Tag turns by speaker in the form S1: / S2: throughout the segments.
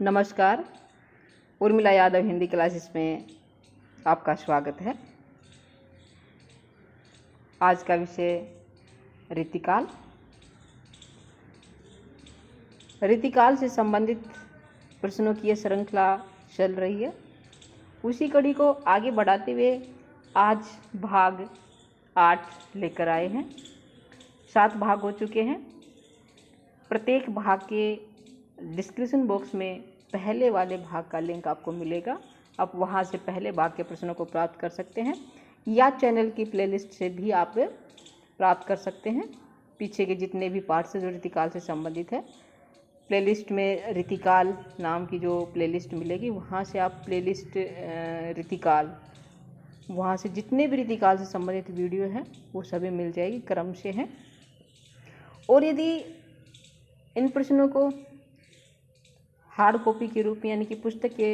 S1: नमस्कार। उर्मिला यादव हिंदी क्लासेस में आपका स्वागत है। आज का विषय रीतिकाल। रीतिकाल से संबंधित प्रश्नों की यह श्रृंखला चल रही है। उसी कड़ी को आगे बढ़ाते हुए आज भाग 8 लेकर आए हैं। 7 भाग हो चुके हैं। प्रत्येक भाग के डिस्क्रिप्शन बॉक्स में पहले वाले भाग का लिंक आपको मिलेगा। आप वहां से पहले भाग के प्रश्नों को प्राप्त कर सकते हैं या चैनल की प्लेलिस्ट से भी आप प्राप्त कर सकते हैं। पीछे के जितने भी पार्ट्स हैं जो रीतिकाल से संबंधित है, प्लेलिस्ट में रीतिकाल नाम की जो प्लेलिस्ट मिलेगी, वहां से आप प्लेलिस्ट रीतिकाल, वहां से जितने भी रीतिकाल से संबंधित वीडियो हैं वो सभी मिल जाएगी, क्रम से हैं। और यदि इन प्रश्नों को हार्ड कॉपी के रूप में यानी कि पुस्तक के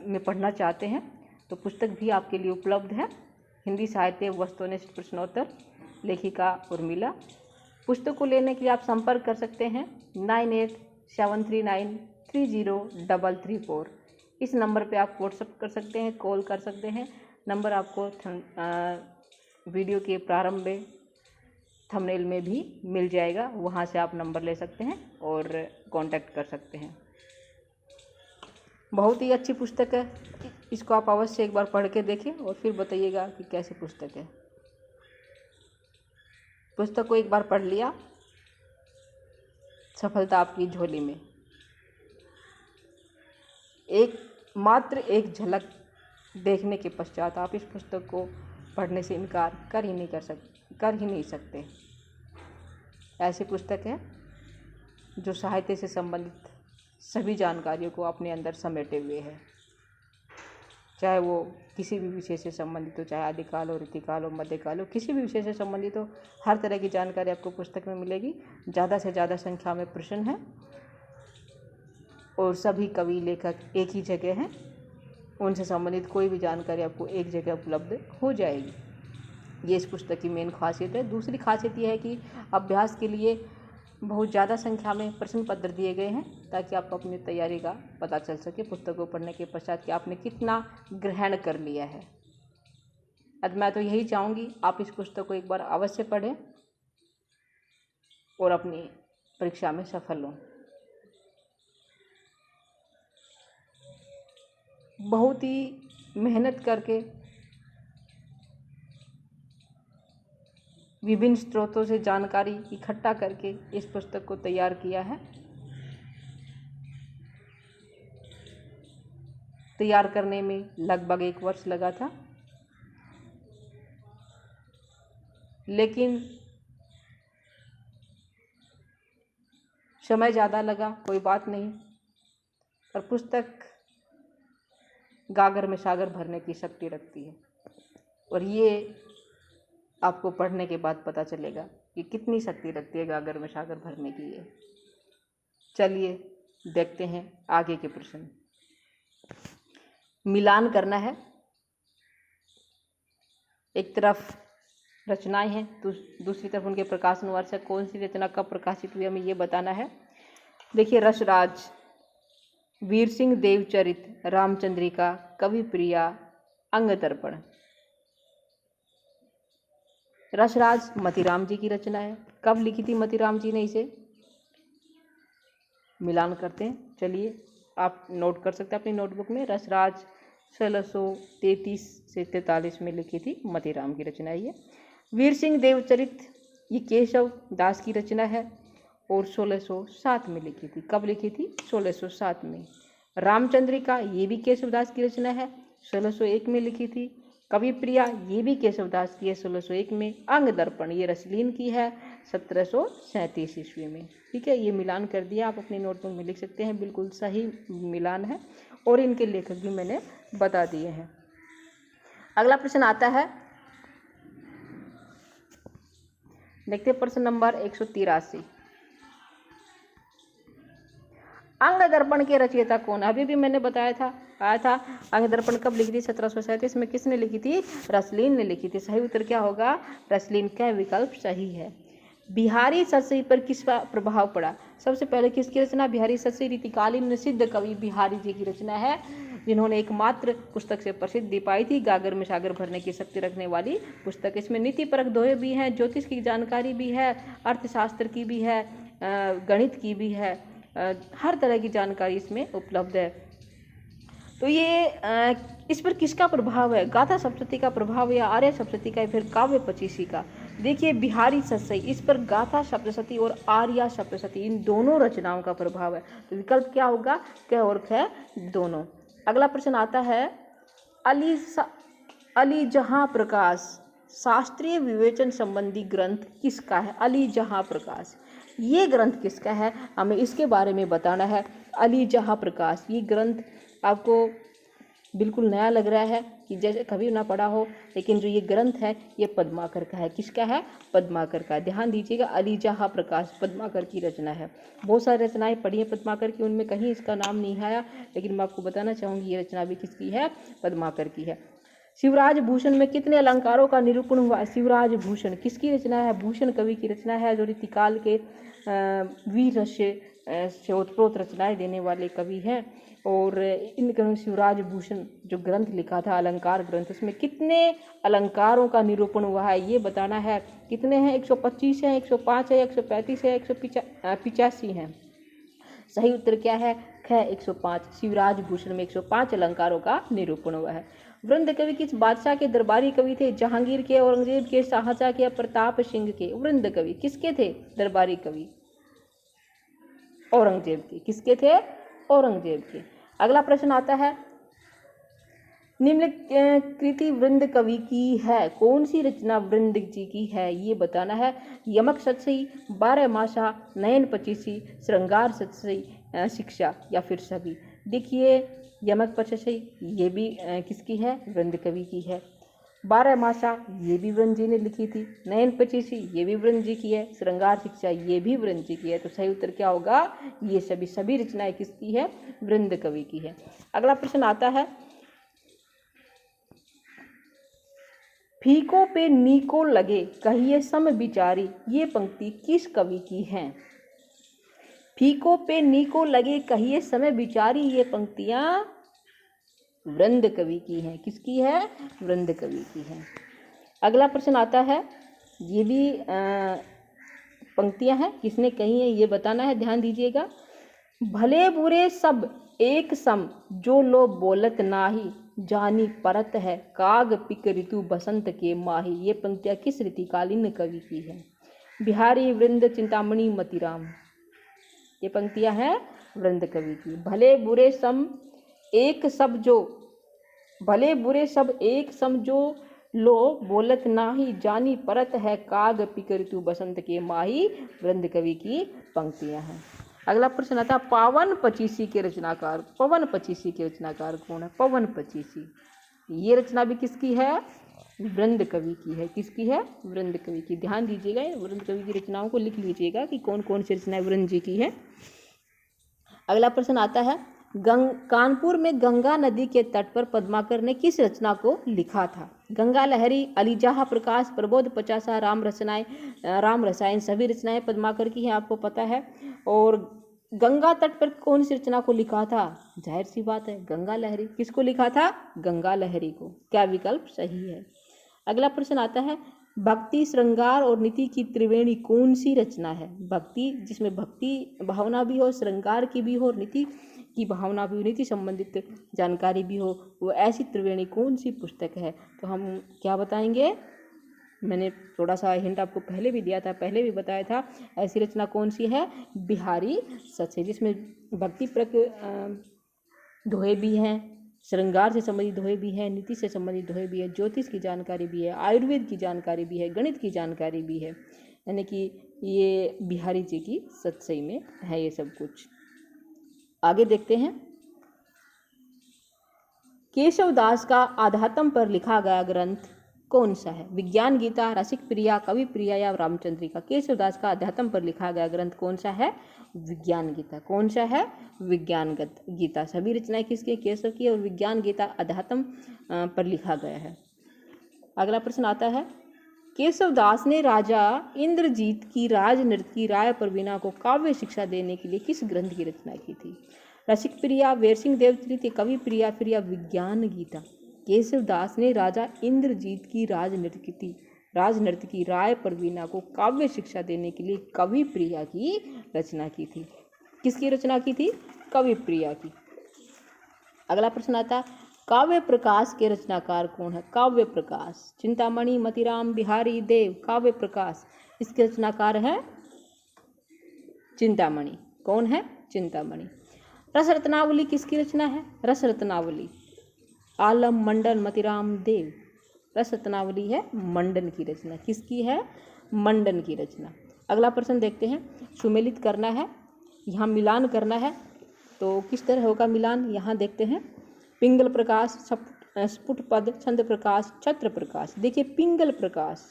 S1: में पढ़ना चाहते हैं तो पुस्तक भी आपके लिए उपलब्ध है। हिंदी साहित्य वस्तुनिष्ठ प्रश्नोत्तर, लेखिका उर्मिला। पुस्तक को लेने के लिए आप संपर्क कर सकते हैं 9873930334। इस नंबर पे आप व्हाट्सएप कर सकते हैं, कॉल कर सकते हैं। नंबर आपको वीडियो के प्रारंभ में थंबनेल में भी मिल जाएगा, वहाँ से आप नंबर ले सकते हैं और कांटेक्ट कर सकते हैं। बहुत ही अच्छी पुस्तक है, इसको आप अवश्य एक बार पढ़ के देखें और फिर बताइएगा कि कैसी पुस्तक है। पुस्तक को एक बार पढ़ लिया, सफलता आपकी झोली में। मात्र एक झलक देखने के पश्चात आप इस पुस्तक को पढ़ने से इनकार कर ही नहीं सकते। ऐसी पुस्तक है जो साहित्य से संबंधित सभी जानकारियों को अपने अंदर समेटे हुए है। चाहे वो किसी भी विषय से संबंधित हो, चाहे आदिकाल हो, रीतिकाल हो, मध्यकाल हो, किसी भी विषय से संबंधित हो, हर तरह की जानकारी आपको पुस्तक में मिलेगी। ज़्यादा से ज़्यादा संख्या में प्रश्न हैं और सभी कवि लेखक एक ही जगह हैं। उनसे संबंधित कोई भी जानकारी आपको एक जगह उपलब्ध हो जाएगी। ये इस पुस्तक की मेन खासियत है। दूसरी खासियत यह है कि अभ्यास के लिए बहुत ज़्यादा संख्या में प्रश्न पत्र दिए गए हैं ताकि आपको अपनी तैयारी का पता चल सके पुस्तक को पढ़ने के पश्चात कि आपने कितना ग्रहण कर लिया है। अब मैं तो यही चाहूँगी आप इस पुस्तक को एक बार अवश्य पढ़ें और अपनी परीक्षा में सफल हों। बहुत ही मेहनत करके विभिन्न स्रोतों से जानकारी इकट्ठा करके इस पुस्तक को तैयार किया है। तैयार करने में लगभग 1 वर्ष लगा था, लेकिन समय ज़्यादा लगा, कोई बात नहीं, पर पुस्तक गागर में सागर भरने की शक्ति रखती है और ये आपको पढ़ने के बाद पता चलेगा कि कितनी शक्ति रखती है गागर में सागर भरने की ये। चलिए देखते हैं आगे के प्रश्न। मिलान करना है। एक तरफ रचनाएं हैं तो दूसरी तरफ उनके प्रकाशन वर्ष है। कौन सी रचना कब प्रकाशित हुई हमें ये बताना है। देखिए, रसराज, वीर सिंह देवचरित, रामचंद्रिका, कवि प्रिया, अंग दर्पण। रसराज मतीराम जी की रचना है। कब लिखी थी मतीराम जी ने इसे? मिलान करते हैं। चलिए आप नोट कर सकते हैं अपनी नोटबुक में। रसराज 1633 से 43 में लिखी थी, मतीराम की रचना है ये। वीर सिंह देवचरित ये केशव दास की रचना है और 1607 में लिखी थी। कब लिखी थी? 1607 में। रामचंद्रिका ये भी केशव दास की रचना है, 1601 में लिखी थी। कवि प्रिया ये भी केशवदास की है, 1601 में। अंग दर्पण ये रसलीन की है, 1737 ईस्वी में। ठीक है, ये मिलान कर दिया, आप अपनी नोटबुक में लिख सकते हैं। बिल्कुल सही मिलान है और इनके लेखक भी मैंने बता दिए हैं। अगला प्रश्न आता है, देखते हैं प्रश्न नंबर 183। अंग दर्पण के रचयिता कौन? अभी भी मैंने आया था अंग दर्पण कब लिखी थी? 1737 में। किसने लिखी थी? रसलीन ने लिखी थी। सही उत्तर क्या होगा? रसलीन का विकल्प सही है। बिहारी सतसई पर किसका प्रभाव पड़ा? सबसे पहले किसकी रचना? बिहारी सतसई रीतिकालीन सिद्ध कवि बिहारी जी की रचना है, जिन्होंने एकमात्र पुस्तक से प्रसिद्धि पाई थी, गागर में सागर भरने की शक्ति रखने वाली पुस्तक। इसमें नीति परक दोहे भी हैं, ज्योतिष की जानकारी भी है, अर्थशास्त्र की भी है, गणित की भी है, हर तरह की जानकारी इसमें उपलब्ध है। तो ये इस पर किसका प्रभाव है? गाथा सप्तशती का प्रभाव या आर्य सप्तशती का या फिर काव्य पचीसी का? देखिए बिहारी सतसई, इस पर गाथा सप्तशती और आर्या सप्तशती इन दोनों रचनाओं का प्रभाव है। तो विकल्प क्या होगा? क और ख दोनों। अगला प्रश्न आता है, अली जहां प्रकाश शास्त्रीय विवेचन संबंधी ग्रंथ किसका है? अली जहां प्रकाश ये ग्रंथ किसका है? हमें इसके बारे में बताना है। अली जहां प्रकाश ये ग्रंथ आपको बिल्कुल नया लग रहा है कि जैसे कभी ना पढ़ा हो, लेकिन जो ये ग्रंथ है ये पद्माकर का है। किसका है? पद्माकर का। ध्यान दीजिएगा, अली जहां प्रकाश पद्माकर की रचना है। बहुत सारी रचनाएं पढ़ी हैं पद्माकर की, उनमें कहीं इसका नाम नहीं आया, लेकिन मैं आपको बताना चाहूँगी ये रचना भी किसकी है? पद्माकर की है। शिवराज भूषण में कितने अलंकारों का निरूपण हुआ? शिवराज भूषण किसकी रचना है? भूषण कवि की रचना है, जो रीतिकाल के वीर रस्य से ओतप्रोत रचनाएं देने वाले कवि हैं। और इन शिवराज भूषण जो ग्रंथ लिखा था, अलंकार ग्रंथ, उसमें कितने अलंकारों का निरूपण हुआ है ये बताना है। कितने हैं? 125 हैं, 105 है, 135 है, 185 हैं। सही उत्तर क्या है? ख 105। शिवराज भूषण में 105 अलंकारों का निरूपण हुआ है। वृंद कवि किस बादशाह के दरबारी कवि थे? जहांगीर के, औरंगजेब के, शाहजहां के या प्रताप सिंह के? वृंद कवि किसके थे दरबारी कवि? औरंगजेब के। किसके थे? औरंगजेब के। अगला प्रश्न आता है, निम्नलिखित कृति वृंद कवि की है? कौन सी रचना वृंद जी की है ये बताना है। यमक सतसई, बारहमासा, नयन पचीसी, श्रृंगार सतसई, शिक्षा या फिर सभी? देखिए यमक पचीसी ये भी किसकी है? वृंद कवि की है। बारहमासा ये भी वृंद जी ने लिखी थी। नयन पचीसी ये भी वृंद जी की है। श्रृंगार शिक्षा ये भी वृंद जी की है। तो सही उत्तर क्या होगा? ये सभी रचनाएं किसकी है? वृंद कवि की है। अगला प्रश्न आता है, फीको पे नीको लगे कहिए सम विचारी ये पंक्ति किस कवि की है? फीको पे नीको लगे कहिए समय विचारी ये पंक्तियां वृंद कवि की हैं। किसकी है? वृंद कवि की है। अगला प्रश्न आता है, ये भी पंक्तियां हैं, किसने कही है ये बताना है। ध्यान दीजिएगा, भले बुरे सब एक सम जो लो बोलत नाही जानी परत है काग पिक ऋतु बसंत के माही ये पंक्तियां किस रीतिकालीन कवि की है? बिहारी, वृंद, चिंतामणि, मतीराम ये पंक्तियां हैं वृंद कवि की। भले बुरे सब एक सम जो लो बोलत नाही जानी परत है काग पिक ऋतु बसंत के माही वृंद कवि की पंक्तियां हैं। अगला प्रश्न आता है, पवन पचीसी के रचनाकार कौन है? पवन पचीसी ये रचना भी किसकी है? वृंद कवि की है। किसकी है? वृंद कवि की। ध्यान दीजिएगा, वृंद कवि की रचनाओं को लिख लीजिएगा कि कौन कौन सी रचनाएं वृंद जी की है। अगला प्रश्न आता है, कानपुर में गंगा नदी के तट पर पद्माकर ने किस रचना को लिखा था? गंगा लहरी, अली जहां प्रकाश, प्रबोध पचासा, राम रसायन सभी रचनाएं पद्माकर की हैं, आपको पता है। और गंगा तट पर कौन सी रचना को लिखा था? जाहिर सी बात है गंगा लहरी। किसको लिखा था? गंगा लहरी को। क्या विकल्प सही है? अगला प्रश्न आता है, भक्ति, श्रृंगार और नीति की त्रिवेणी कौन सी रचना है? भक्ति जिसमें भक्ति भावना भी हो, श्रृंगार की भी हो, नीति की भावना भी हो, नीति संबंधित जानकारी भी हो, वो ऐसी त्रिवेणी कौन सी पुस्तक है? तो हम क्या बताएंगे? मैंने थोड़ा सा हिंट आपको पहले भी दिया था, पहले भी बताया था। ऐसी रचना कौन सी है? बिहारी सतसई, जिसमें भक्ति प्रक दोहे भी हैं, श्रृंगार से संबंधित दोहे भी हैं, नीति से संबंधित दोहे भी है, ज्योतिष की जानकारी भी है, आयुर्वेद की जानकारी भी है, गणित की जानकारी भी है। यानी कि ये बिहारी जी की सतसई में है ये सब कुछ। आगे देखते हैं, केशवदास का आध्यात्म पर लिखा गया ग्रंथ कौन सा है? विज्ञान गीता, रसिक प्रिया, कवि प्रिया या रामचंद्रिका? केशवदास का आध्यात्म पर लिखा गया ग्रंथ कौन सा है? विज्ञान गीता। कौन सा है? विज्ञान गीता। सभी रचनाएं किसकी? केशव की। और विज्ञान गीता आध्यात्म पर लिखा गया है। अगला प्रश्न आता है, केशवदास ने राजा इंद्रजीत की राजनृत्य की राय प्रवीणा को काव्य शिक्षा देने के लिए किस ग्रंथ की रचना की थी? रसिक प्रिया, वीरसिंह देवचरित, कवि प्रिया, फिर या विज्ञान गीता? केशवदास ने राजा इंद्रजीत की राजनृत्य की राय प्रवीणा को काव्य शिक्षा देने के लिए कवि प्रिया की रचना की थी। किसकी रचना की थी? कवि प्रिया की। अगला प्रश्न आता, काव्य प्रकाश के रचनाकार कौन है? काव्य प्रकाश, चिंतामणि, मतीराम, बिहारी, देव। काव्य प्रकाश इसके रचनाकार है चिंतामणि। कौन है? चिंतामणि। रस रत्नावली किसकी रचना है? रस रत्नावली आलम, मंडन, मतीराम, देव। रस रत्नावली है मंडन की रचना। किसकी है? मंडन की रचना। अगला प्रश्न देखते हैं। सुमेलित करना है, यहाँ मिलान करना है, तो किस तरह होगा मिलान? यहाँ देखते हैं। पिंगल प्रकाश, स्फुट पद, छंद प्रकाश, छत्र प्रकाश। देखिए पिंगल प्रकाश,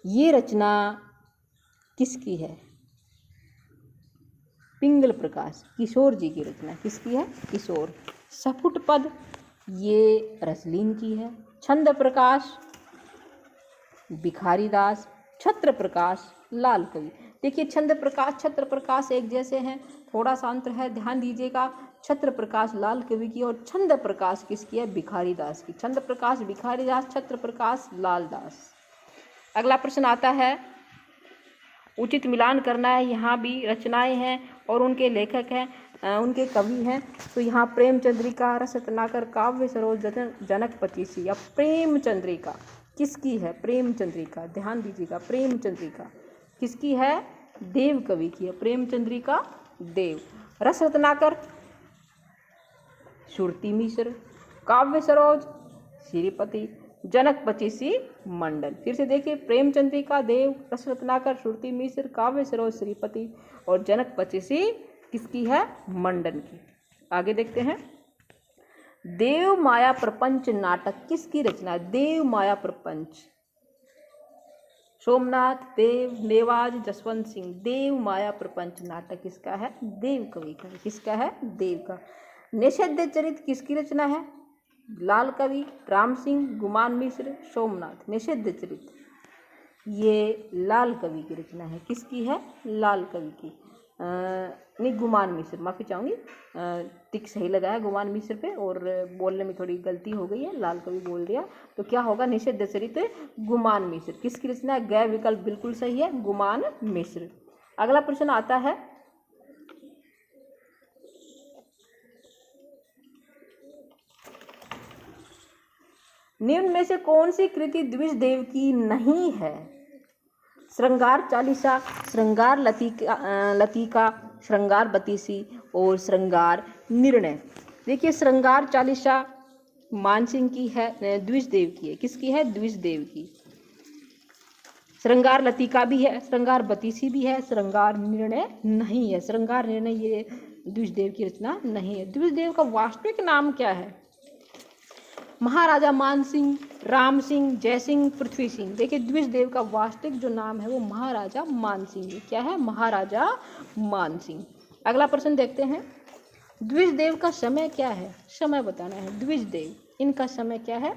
S1: ये रचना किसकी है? पिंगल प्रकाश किशोर जी की रचना। किसकी है? किशोर। स्फुट पद ये रसलीन की है। छंद प्रकाश भिखारी दास। छत्र प्रकाश लाल कवि। देखिए छंद प्रकाश, छत्र प्रकाश एक जैसे हैं, थोड़ा सा अंतर है, ध्यान दीजिएगा। छत्र प्रकाश लाल कवि की और छंद प्रकाश किसकी है? भिखारी दास की। छंद प्रकाश भिखारी दास, छत्र प्रकाश लाल दास। अगला प्रश्न आता है, उचित मिलान करना है। यहाँ भी रचनाएं हैं और उनके लेखक हैं, उनके कवि हैं। तो यहाँ प्रेमचंद्रिका, रस रत्नाकर, काव्य सरोज, जनक पचीसी। या प्रेमचंद्रिका किसकी है? प्रेमचंद्रिका, ध्यान दीजिएगा। प्रेमचंद्रिका किसकी है? देव कवि की है। प्रेमचंद्रिका देव। रस रत्नाकर श्रुति मिश्र। काव्य सरोज श्रीपति। जनक पचीसी मंडल। फिर से देखिए, प्रेमचंद्रिका देव, रस रत्नाकर श्रुति मिश्र, काव्य सरोज श्रीपति और जनक पचीसी किसकी है? मंडन की। आगे देखते हैं। देव माया प्रपंच नाटक किसकी रचना है? देव माया प्रपंच सोमनाथ, देव, नेवाज, जसवंत सिंह। देव माया प्रपंच नाटक किसका है? देव कवि का। किसका है? देव का। निषेध चरित किसकी रचना है? लाल कवि, राम सिंह, गुमान मिश्र, सोमनाथ। निषेध चरित ये लाल कवि की रचना है। किसकी है? लाल कवि की। नहीं, गुमान मिश्र, माफ़ी चाहूँगी, टिक सही लगाया गुमान मिश्र पे और बोलने में थोड़ी गलती हो गई है, लाल कवि बोल दिया। तो क्या होगा? निषेध चरित गुमान मिश्र। किसकी रचना है? गैर विकल्प बिल्कुल सही है, गुमान मिश्र। अगला प्रश्न आता है, निम्न में से कौन सी कृति द्विजदेव की नहीं है? श्रृंगार चालीसा, श्रृंगार लतिका, श्रृंगार बतीसी और श्रृंगार निर्णय। देखिए श्रृंगार चालीसा मानसिंह की है, द्विजदेव की है। किसकी है? द्विजदेव की। श्रृंगार लतिका भी है, श्रृंगार बतीसी भी है, श्रृंगार निर्णय नहीं है। श्रृंगार निर्णय ये द्विजदेव की रचना नहीं है। द्विजदेव का वास्तविक नाम क्या है? महाराजा मान सिंह, राम सिंह, जयसिंह, पृथ्वी सिंह। देखिए द्विजदेव का वास्तविक जो नाम है वो महाराजा मान सिंह है। क्या है? महाराजा मान सिंह। अगला प्रश्न देखते हैं। द्विजदेव का समय क्या है? समय बताना है। द्विजदेव इनका समय क्या है?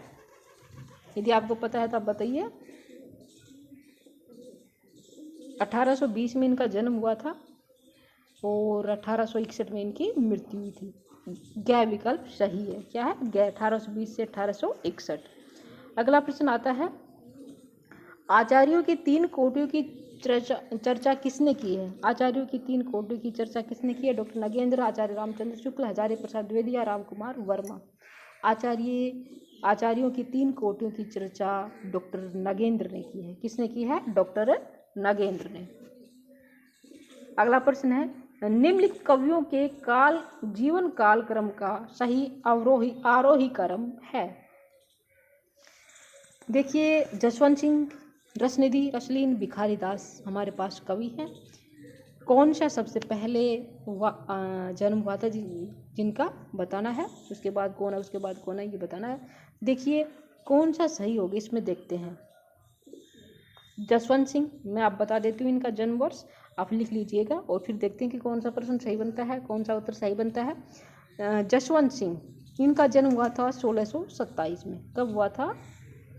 S1: यदि आपको पता है तो आप बताइए। 1820 में इनका जन्म हुआ था और 1861 में इनकी मृत्यु हुई थी। गैर विकल्प सही है। क्या है? गैर। 1820 से 1861। अगला प्रश्न आता है, आचार्यों की 3 कोटियों की चर्चा किसने की है? आचार्यों की 3 कोटियों की चर्चा किसने की है? डॉक्टर नगेंद्र, आचार्य रामचंद्र शुक्ल, हजारी प्रसाद द्विवेदी या राम कुमार वर्मा। आचार्यों की 3 कोटियों की चर्चा डॉक्टर नगेंद्र ने की है। किसने की है? डॉक्टर नगेंद्र ने। अगला प्रश्न है, निम्नलिखित कवियों के जीवन काल क्रम का सही आरोही क्रम है। देखिए जसवंत सिंह, रसनिधि, रसलीन, भिखारी दास हमारे पास कवि हैं। कौन सा सबसे पहले जन्म हुआ था जिनका बताना है, उसके बाद कौन है, उसके बाद कौन है, ये बताना है। देखिए कौन सा सही होगा इसमें देखते हैं। जसवंत सिंह, मैं आप बता देती हूँ इनका जन्म वर्ष, आप लिख लीजिएगा और फिर देखते हैं कि कौन सा प्रश्न सही बनता है, कौन सा उत्तर सही बनता है। जसवंत सिंह, इनका जन्म हुआ था 1627 में। कब हुआ था?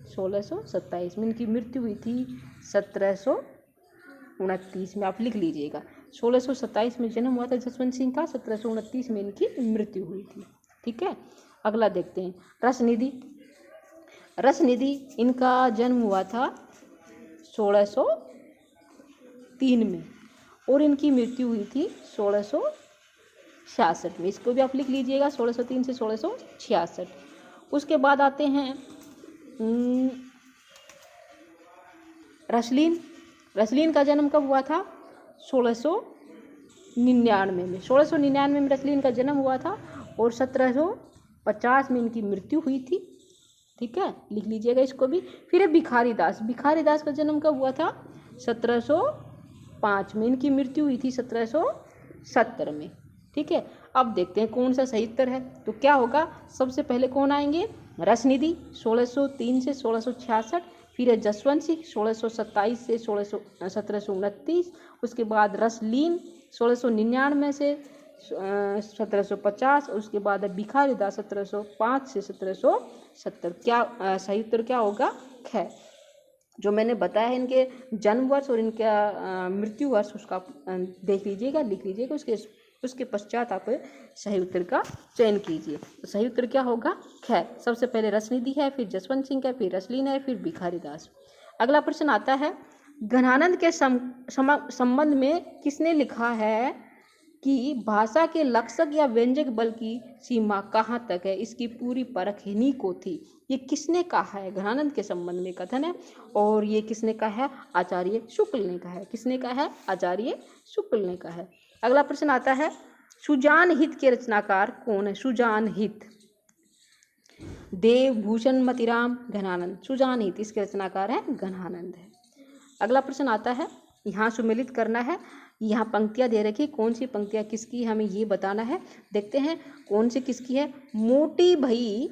S1: 1627 में। इनकी मृत्यु हुई थी 1729 में। आप लिख लीजिएगा 1627 में जन्म हुआ था जसवंत सिंह का, 1729 में इनकी मृत्यु हुई थी। ठीक है, अगला देखते हैं रसनिधि। रसनिधि इनका जन्म हुआ था 1603 में और इनकी मृत्यु हुई थी 1666 में। इसको भी आप लिख लीजिएगा 1603 से 1666। उसके बाद आते हैं रसलीन। रसलीन का जन्म कब हुआ था? 1699 में। 1699 में रसलीन का जन्म हुआ था और 1750 में इनकी मृत्यु हुई थी। ठीक है, लिख लीजिएगा इसको भी। फिर है भिखारी दास। भिखारी दास का जन्म कब हुआ था? 1705 में। इनकी मृत्यु हुई थी 1770 में। ठीक है, अब देखते हैं कौन सा सही उत्तर है। तो क्या होगा, सबसे पहले कौन आएंगे? रसनिधि 1603 से 1666, फिर है जसवंत सिंह 1627 से 1729, उसके बाद रसलीन 1699 से 1750, उसके बाद है भिखारी दास 1705 से 1770। क्या सही उत्तर क्या होगा? ख। जो मैंने बताया है इनके जन्म वर्ष और इनका मृत्यु वर्ष, उसका देख लीजिएगा, लिख लीजिएगा। उसके पश्चात आप सही उत्तर का चयन कीजिए। तो सही उत्तर क्या होगा? ख। सबसे पहले रसनिधि है, फिर जसवंत सिंह है, फिर रसलीन है, फिर भिखारी दास। अगला प्रश्न आता है, घनानंद के संबंध में किसने लिखा है कि भाषा के लक्षक या व्यंजक बल की सीमा कहाँ तक है, इसकी पूरी परख इन्हीं को थी। ये किसने कहा है? घनानंद के संबंध में कथन है और ये किसने कहा है? आचार्य शुक्ल ने कहा है। किसने कहा है? आचार्य शुक्ल ने कहा है। अगला प्रश्न आता है, सुजान हित के रचनाकार कौन है? सुजान हित, देव भूषण मतिराम घनानंद। सुजान हित इसके रचनाकार है घनानंद है। अगला प्रश्न आता है, यहाँ सुमेलित करना है। यहाँ पंक्तियाँ दे रखी, कौन सी पंक्तियाँ किसकी हमें ये बताना है। देखते हैं कौन सी किसकी है। मोटी भई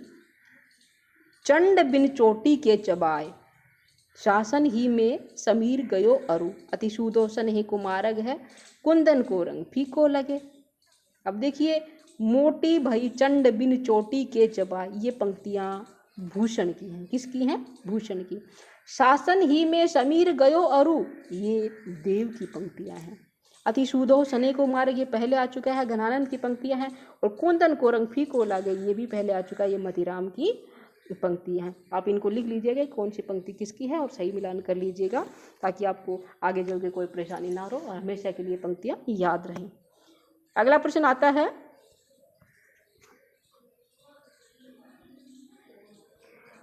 S1: चंड बिन चोटी के चबाए, शासन ही में समीर गयो अरु, अति सुदोषण ही कुमारग है, कुंदन को रंग फीको लगे। अब देखिए, मोटी भई चंड बिन चोटी के चबाए, ये पंक्तियाँ भूषण की हैं। किसकी हैं? भूषण की। शासन ही में समीर गयो अरु, ये देव की पंक्तियाँ हैं। अति सुदो सने को मारे, ये पहले आ चुका है, घनानंद की पंक्तियाँ हैं। और कुंदन को रंग फीको लगे, ये भी पहले आ चुका है, ये मतिराम की पंक्तियाँ हैं। आप इनको लिख लीजिएगा कौन सी पंक्ति किसकी है और सही मिलान कर लीजिएगा, ताकि आपको आगे चल के कोई परेशानी ना हो और हमेशा के लिए पंक्तियाँ याद रहें। अगला प्रश्न आता है,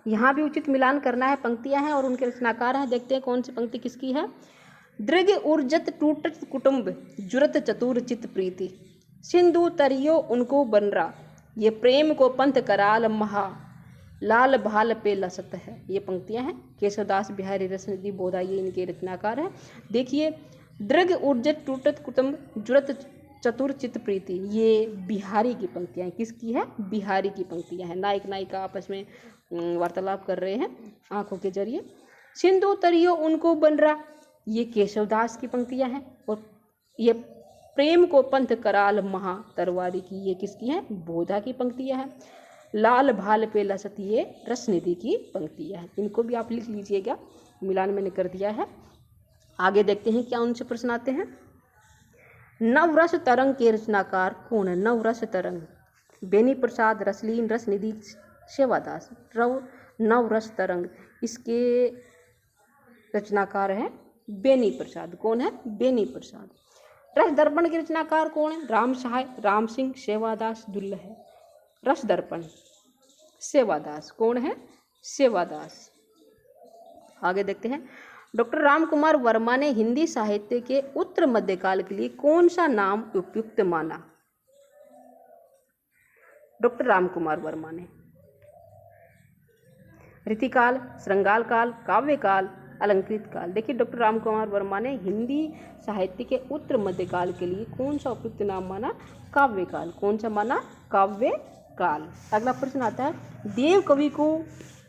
S1: यहाँ भी उचित मिलान करना है। पंक्तियाँ हैं और उनके रचनाकार हैं। देखते हैं कौन सी पंक्ति किसकी है। दृग ऊर्जत टूटत कुटुंब, जुरत चतुर चित प्रीति, सिंधु तरियो उनको बनरा, ये प्रेम को पंथ कराल महा, लाल भाल पे लसत है। ये पंक्तियाँ हैं केशवदास बिहारी रसनिधि बोधा, ये इनके रचनाकार हैं। देखिए, दृग ऊर्जत टूटत कुटुंब, जुरत चतुर चित प्रीति, ये बिहारी की पंक्तियाँ हैं। किसकी है? बिहारी की पंक्तियाँ हैं। नायक नायिका आपस में वार्तालाप कर रहे हैं आंखों के जरिए। सिंधु तरियो उनको बनरा, ये केशवदास की पंक्तियाँ हैं। और ये प्रेम को पंथ कराल महा तरवारी की, ये किसकी हैं? बोधा की पंक्तियाँ हैं। लाल भाल पे लसत, ये रसनिधि की पंक्तियाँ हैं। इनको भी आप लिख लीजिएगा, मिलान मैंने कर दिया है। आगे देखते हैं क्या उनसे प्रश्न आते हैं। नवरस तरंग के रचनाकार कौन है? नवरस तरंग, बेनी प्रसाद, रसलीन, रसनिधि, सेवादास। नवरस तरंग, इसके रचनाकार हैं बेनी प्रसाद। कौन है? बेनी प्रसाद। रस दर्पण के रचनाकार कौन है? राम सहाय, राम सिंह, सेवादास, दुल्लह है। रस दर्पण सेवादास। कौन है? सेवादास। आगे देखते हैं, डॉक्टर राम कुमार वर्मा ने हिंदी साहित्य के उत्तर मध्यकाल के लिए कौन सा नाम उपयुक्त माना? डॉक्टर राम कुमार वर्मा ने रीतिकाल, श्रृंगार काल, काव्य काल, अलंकृत काल। देखिए, डॉक्टर राम कुमार वर्मा ने हिंदी साहित्य के उत्तर मध्यकाल के लिए कौन सा उपयुक्त नाम माना? काव्य काल। कौन सा माना? काव्य काल। अगला प्रश्न आता है,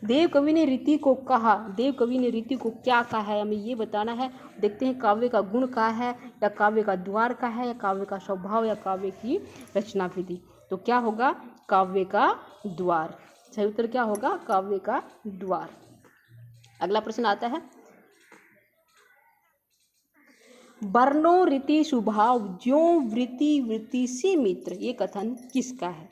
S1: देव कवि ने रीति को कहा, देव कवि ने रीति को क्या कहा है, हमें ये बताना है। देखते हैं काव्य का गुण का है या काव्य का द्वार का है या काव्य का स्वभाव या काव्य की रचना विधि। तो क्या होगा? काव्य का द्वार। सही उत्तर क्या होगा? काव्य का द्वार। अगला प्रश्न आता है, वर्णो रीति स्वभाव ज्यों वृत्ति वृत्ति से मित्र, ये कथन किसका है?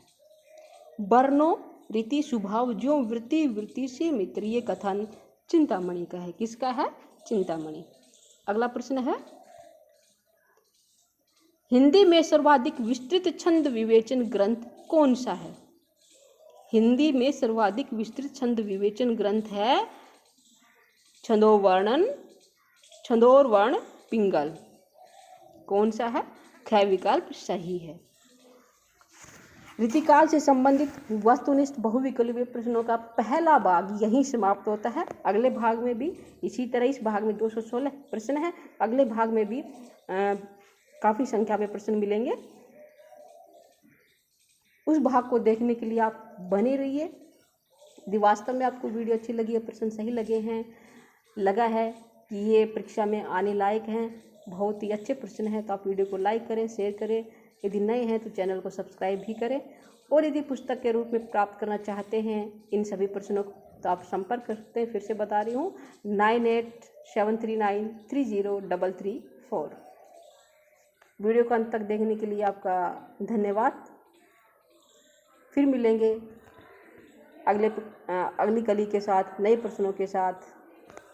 S1: वर्णो रीति स्वभाव ज्यों वृत्ति वृत्ति से मित्र, ये कथन चिंतामणि का है। किसका है? चिंतामणि। अगला प्रश्न है, हिंदी में सर्वाधिक विस्तृत छंद विवेचन ग्रंथ कौन सा है? हिंदी में सर्वाधिक विस्तृत छंद विवेचन ग्रंथ है छंदोवर्ण पिंगल। कौन सा है? ख विकल्प सही है। रीतिकाल से संबंधित वस्तुनिष्ठ बहुविकल्पीय प्रश्नों का पहला भाग यहीं समाप्त होता है। अगले भाग में भी इसी तरह, इस भाग में 216 प्रश्न है। अगले भाग में भी काफ़ी संख्या में प्रश्न मिलेंगे। उस भाग को देखने के लिए आप बने रहिए। यदि वास्तव में आपको वीडियो अच्छी लगी है, प्रश्न सही लगे हैं, लगा है कि ये परीक्षा में आने लायक हैं, बहुत ही अच्छे प्रश्न हैं, तो आप वीडियो को लाइक करें, शेयर करें। यदि नए हैं तो चैनल को सब्सक्राइब भी करें। और यदि पुस्तक के रूप में प्राप्त करना चाहते हैं इन सभी प्रश्नों को, तो आप संपर्क कर सकते हैं। फिर से बता रही हूँ, 9873930334। वीडियो को अंत तक देखने के लिए आपका धन्यवाद। फिर मिलेंगे अगली कली के साथ, नए प्रश्नों के साथ।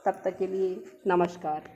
S1: तब तक के लिए नमस्कार।